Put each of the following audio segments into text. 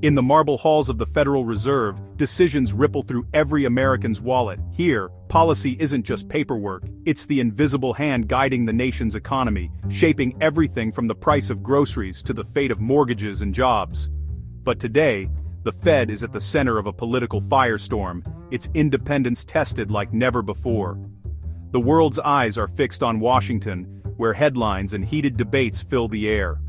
In the marble halls of the Federal Reserve, decisions ripple through every American's wallet. Here, policy isn't just paperwork, it's the invisible hand guiding the nation's economy, shaping everything from the price of groceries to the fate of mortgages and jobs. But today, the Fed is at the center of a political firestorm, its independence tested like never before. The world's eyes are fixed on Washington, where headlines and heated debates fill the air.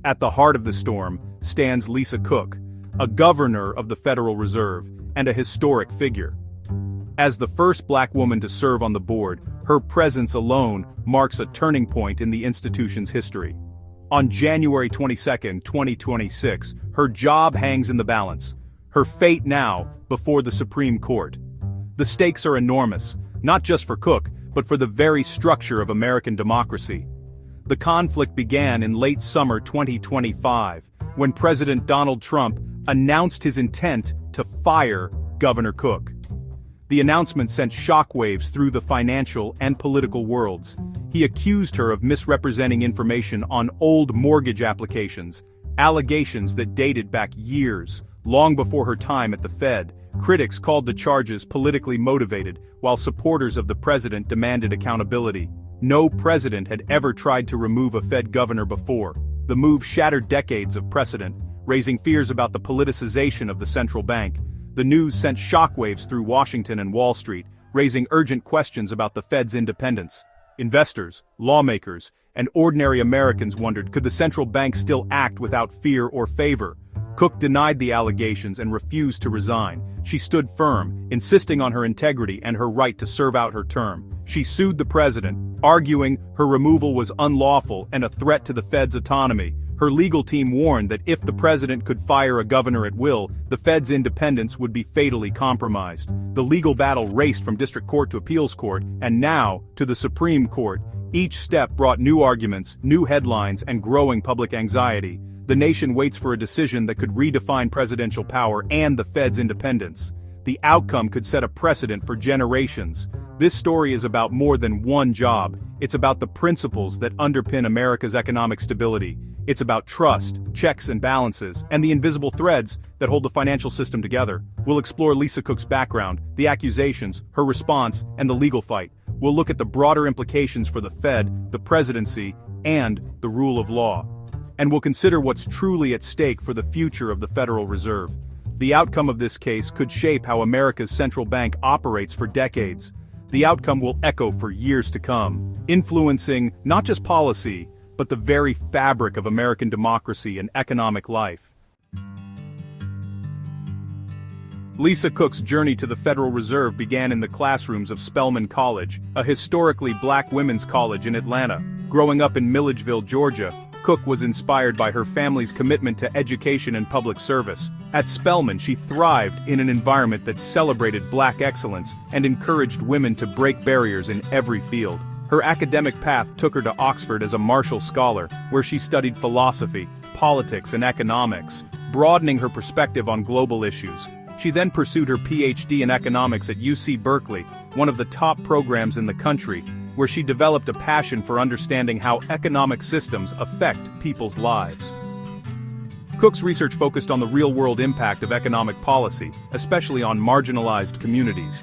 At the heart of the storm stands Lisa Cook, a governor of the Federal Reserve, and a historic figure. As the first black woman to serve on the board, her presence alone marks a turning point in the institution's history. On January 22, 2026, her job hangs in the balance. Her fate now, before the Supreme Court. The stakes are enormous, not just for Cook, but for the very structure of American democracy. The conflict began in late summer 2025, when President Donald Trump announced his intent to fire Governor Cook. The announcement sent shockwaves through the financial and political worlds. He accused her of misrepresenting information on old mortgage applications, allegations that dated back years, long before her time at the Fed. Critics called the charges politically motivated, while supporters of the president demanded accountability. No president had ever tried to remove a Fed governor before. The move shattered decades of precedent, raising fears about the politicization of the central bank. The news sent shockwaves through Washington and Wall Street, raising urgent questions about the Fed's independence. Investors, lawmakers, and ordinary Americans wondered, could the central bank still act without fear or favor? Cook denied the allegations and refused to resign. She stood firm, insisting on her integrity and her right to serve out her term. She sued the president, arguing her removal was unlawful and a threat to the Fed's autonomy. Her legal team warned that if the president could fire a governor at will, the Fed's independence would be fatally compromised. The legal battle raced from district court to appeals court, and now to the Supreme Court. Each step brought new arguments, new headlines, and growing public anxiety. The nation waits for a decision that could redefine presidential power and the Fed's independence. The outcome could set a precedent for generations. This story is about more than one job. It's about the principles that underpin America's economic stability. It's about trust, checks and balances, and the invisible threads that hold the financial system together. We'll explore Lisa Cook's background, the accusations, her response, and the legal fight. We'll look at the broader implications for the Fed, the presidency, and the rule of law. And we'll consider what's truly at stake for the future of the Federal Reserve. The outcome of this case could shape how America's central bank operates for decades. The outcome will echo for years to come, influencing not just policy, but the very fabric of American democracy and economic life. Lisa Cook's journey to the Federal Reserve began in the classrooms of Spelman College, a historically black women's college in Atlanta. Growing up in Milledgeville, Georgia, Cook was inspired by her family's commitment to education and public service. At Spelman, she thrived in an environment that celebrated black excellence and encouraged women to break barriers in every field. Her academic path took her to Oxford as a Marshall Scholar, where she studied philosophy, politics, and economics, broadening her perspective on global issues. She then pursued her PhD in economics at UC Berkeley, one of the top programs in the country, where she developed a passion for understanding how economic systems affect people's lives. Cook's research focused on the real-world impact of economic policy, especially on marginalized communities.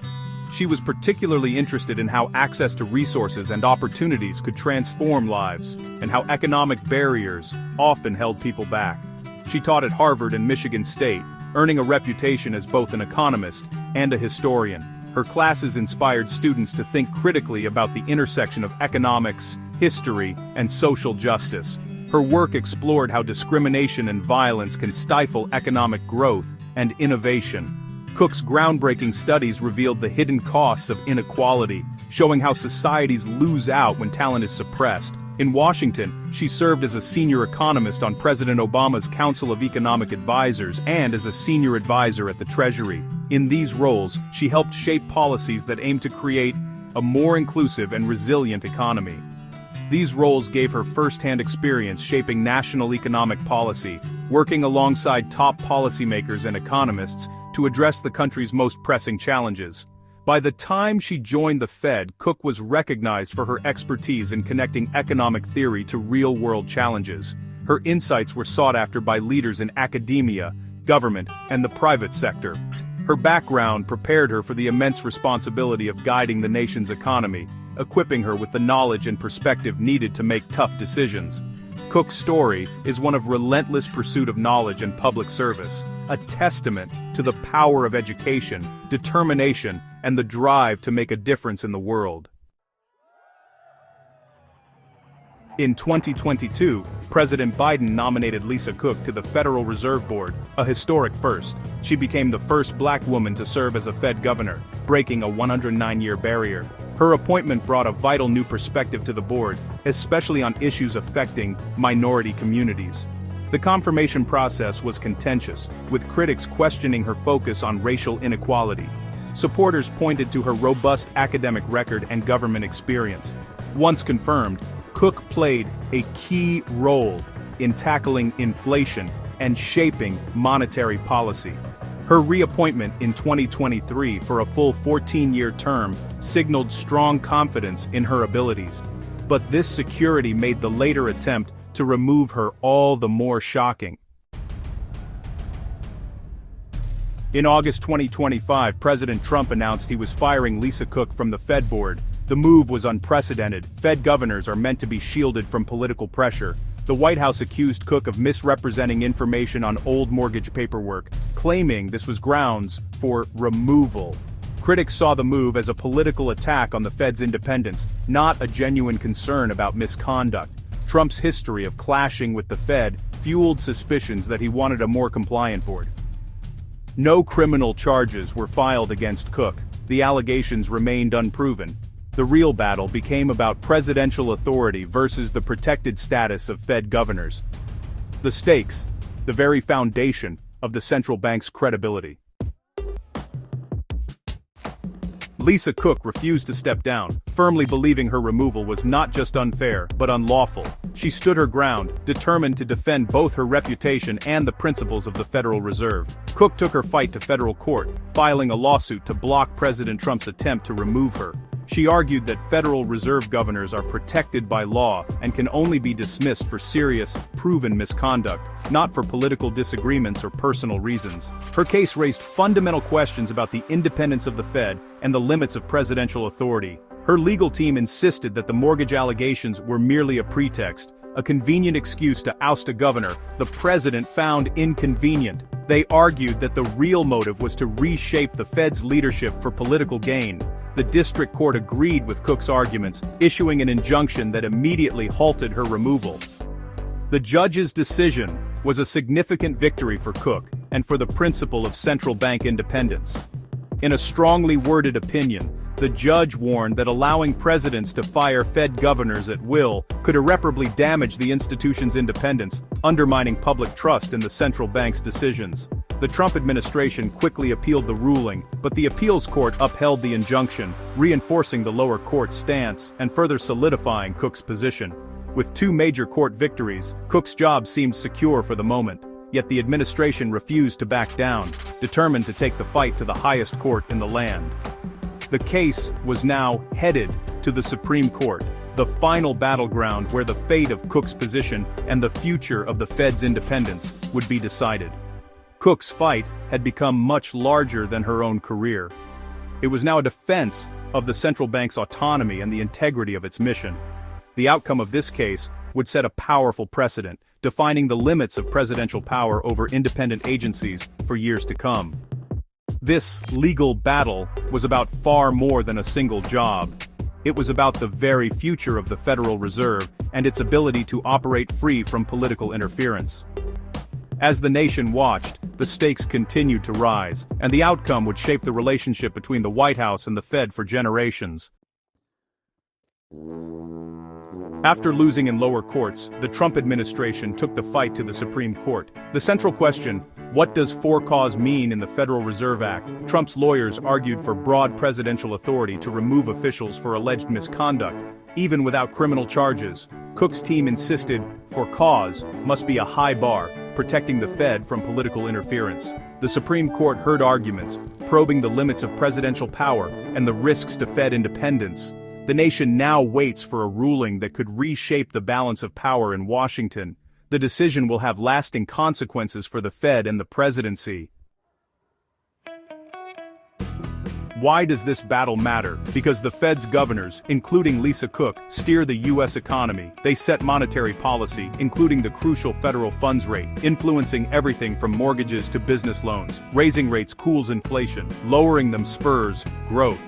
She was particularly interested in how access to resources and opportunities could transform lives, and how economic barriers often held people back. She taught at Harvard and Michigan State, earning a reputation as both an economist and a historian. Her classes inspired students to think critically about the intersection of economics, history, and social justice. Her work explored how discrimination and violence can stifle economic growth and innovation. Cook's groundbreaking studies revealed the hidden costs of inequality, showing how societies lose out when talent is suppressed. In Washington, she served as a senior economist on President Obama's Council of Economic Advisors and as a senior advisor at the Treasury. In these roles, she helped shape policies that aimed to create a more inclusive and resilient economy. These roles gave her first-hand experience shaping national economic policy, working alongside top policymakers and economists to address the country's most pressing challenges. By the time she joined the Fed, Cook was recognized for her expertise in connecting economic theory to real-world challenges. Her insights were sought after by leaders in academia, government, and the private sector. Her background prepared her for the immense responsibility of guiding the nation's economy, equipping her with the knowledge and perspective needed to make tough decisions. Cook's story is one of relentless pursuit of knowledge and public service, a testament to the power of education, determination, and the drive to make a difference in the world. In 2022, President Biden nominated Lisa Cook to the Federal Reserve Board, a historic first. She became the first black woman to serve as a Fed governor, breaking a 109-year barrier. Her appointment brought a vital new perspective to the board, especially on issues affecting minority communities. The confirmation process was contentious, with critics questioning her focus on racial inequality. Supporters pointed to her robust academic record and government experience. Once confirmed, Cook played a key role in tackling inflation and shaping monetary policy. Her reappointment in 2023 for a full 14-year term signaled strong confidence in her abilities. But this security made the later attempt to remove her all the more shocking. In August 2025, President Trump announced he was firing Lisa Cook from the Fed board. The move was unprecedented. Fed governors are meant to be shielded from political pressure. The White House accused Cook of misrepresenting information on old mortgage paperwork, claiming this was grounds for removal. Critics saw the move as a political attack on the Fed's independence, not a genuine concern about misconduct. Trump's history of clashing with the Fed fueled suspicions that he wanted a more compliant board. No criminal charges were filed against Cook. The allegations remained unproven. The real battle became about presidential authority versus the protected status of Fed governors. The stakes, the very foundation of the central bank's credibility. Lisa Cook refused to step down, firmly believing her removal was not just unfair, but unlawful. She stood her ground, determined to defend both her reputation and the principles of the Federal Reserve. Cook took her fight to federal court, filing a lawsuit to block President Trump's attempt to remove her. She argued that Federal Reserve governors are protected by law and can only be dismissed for serious, proven misconduct, not for political disagreements or personal reasons. Her case raised fundamental questions about the independence of the Fed and the limits of presidential authority. Her legal team insisted that the mortgage allegations were merely a pretext, a convenient excuse to oust a governor the president found inconvenient. They argued that the real motive was to reshape the Fed's leadership for political gain. The district court agreed with Cook's arguments, issuing an injunction that immediately halted her removal. The judge's decision was a significant victory for Cook and for the principle of central bank independence. In a strongly worded opinion, the judge warned that allowing presidents to fire Fed governors at will could irreparably damage the institution's independence, undermining public trust in the central bank's decisions. The Trump administration quickly appealed the ruling, but the appeals court upheld the injunction, reinforcing the lower court's stance and further solidifying Cook's position. With two major court victories, Cook's job seemed secure for the moment, yet the administration refused to back down, determined to take the fight to the highest court in the land. The case was now headed to the Supreme Court, the final battleground where the fate of Cook's position and the future of the Fed's independence would be decided. Cook's fight had become much larger than her own career. It was now a defense of the central bank's autonomy and the integrity of its mission. The outcome of this case would set a powerful precedent, defining the limits of presidential power over independent agencies for years to come. This legal battle was about far more than a single job. It was about the very future of the Federal Reserve and its ability to operate free from political interference. As the nation watched, the stakes continued to rise, and the outcome would shape the relationship between the White House and the Fed for generations. After losing in lower courts, the Trump administration took the fight to the Supreme Court. The central question, what does for cause mean in the Federal Reserve Act? Trump's lawyers argued for broad presidential authority to remove officials for alleged misconduct, even without criminal charges. Cook's team insisted for cause must be a high bar, protecting the Fed from political interference. The Supreme Court heard arguments, probing the limits of presidential power and the risks to Fed independence. The nation now waits for a ruling that could reshape the balance of power in Washington. the decision will have lasting consequences for the Fed and the presidency. Why does this battle matter? Because the Fed's governors, including Lisa Cook, steer the U.S. economy. They set monetary policy, including the crucial federal funds rate, influencing everything from mortgages to business loans. Raising rates cools inflation, lowering them spurs growth.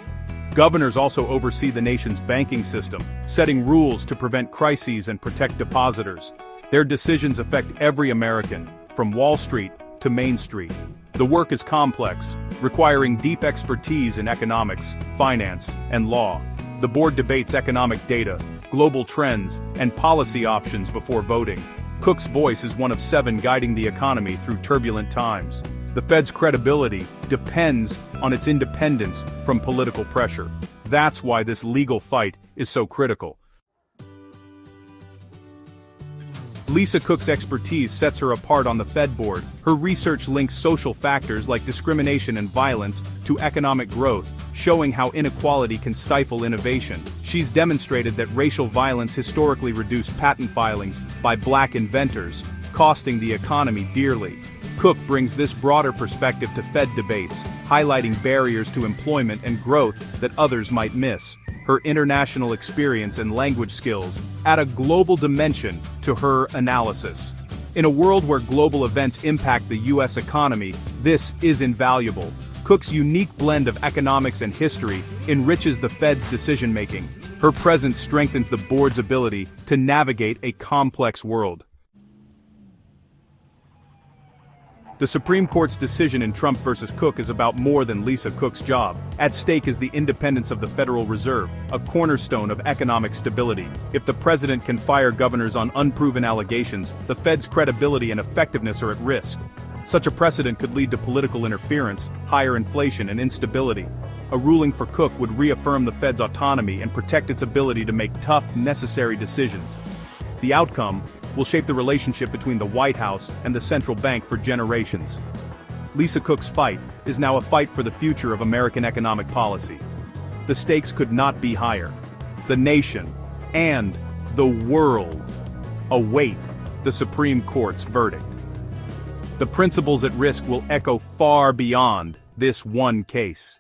Governors also oversee the nation's banking system, setting rules to prevent crises and protect depositors. Their decisions affect every American, from Wall Street to Main Street. The work is complex, requiring deep expertise in economics, finance, and law. The board debates economic data, global trends, and policy options before voting. Cook's voice is one of 7 guiding the economy through turbulent times. The Fed's credibility depends on its independence from political pressure. That's why this legal fight is so critical. Lisa Cook's expertise sets her apart on the Fed board. Her research links social factors like discrimination and violence to economic growth, showing how inequality can stifle innovation. She's demonstrated that racial violence historically reduced patent filings by Black inventors, costing the economy dearly. Cook brings this broader perspective to Fed debates, highlighting barriers to employment and growth that others might miss. Her international experience and language skills add a global dimension to her analysis. In a world where global events impact the U.S. economy, this is invaluable. Cook's unique blend of economics and history enriches the Fed's decision-making. Her presence strengthens the board's ability to navigate a complex world. The Supreme Court's decision in Trump versus Cook is about more than Lisa Cook's job. At stake is the independence of the Federal Reserve, a cornerstone of economic stability. If the president can fire governors on unproven allegations, the Fed's credibility and effectiveness are at risk. Such a precedent could lead to political interference, higher inflation, and instability. A ruling for Cook would reaffirm the Fed's autonomy and protect its ability to make tough, necessary decisions. The outcome will shape the relationship between the White House and the central bank for generations. Lisa Cook's fight is now a fight for the future of American economic policy. The stakes could not be higher. The nation and the world await the Supreme Court's verdict. The principles at risk will echo far beyond this one case.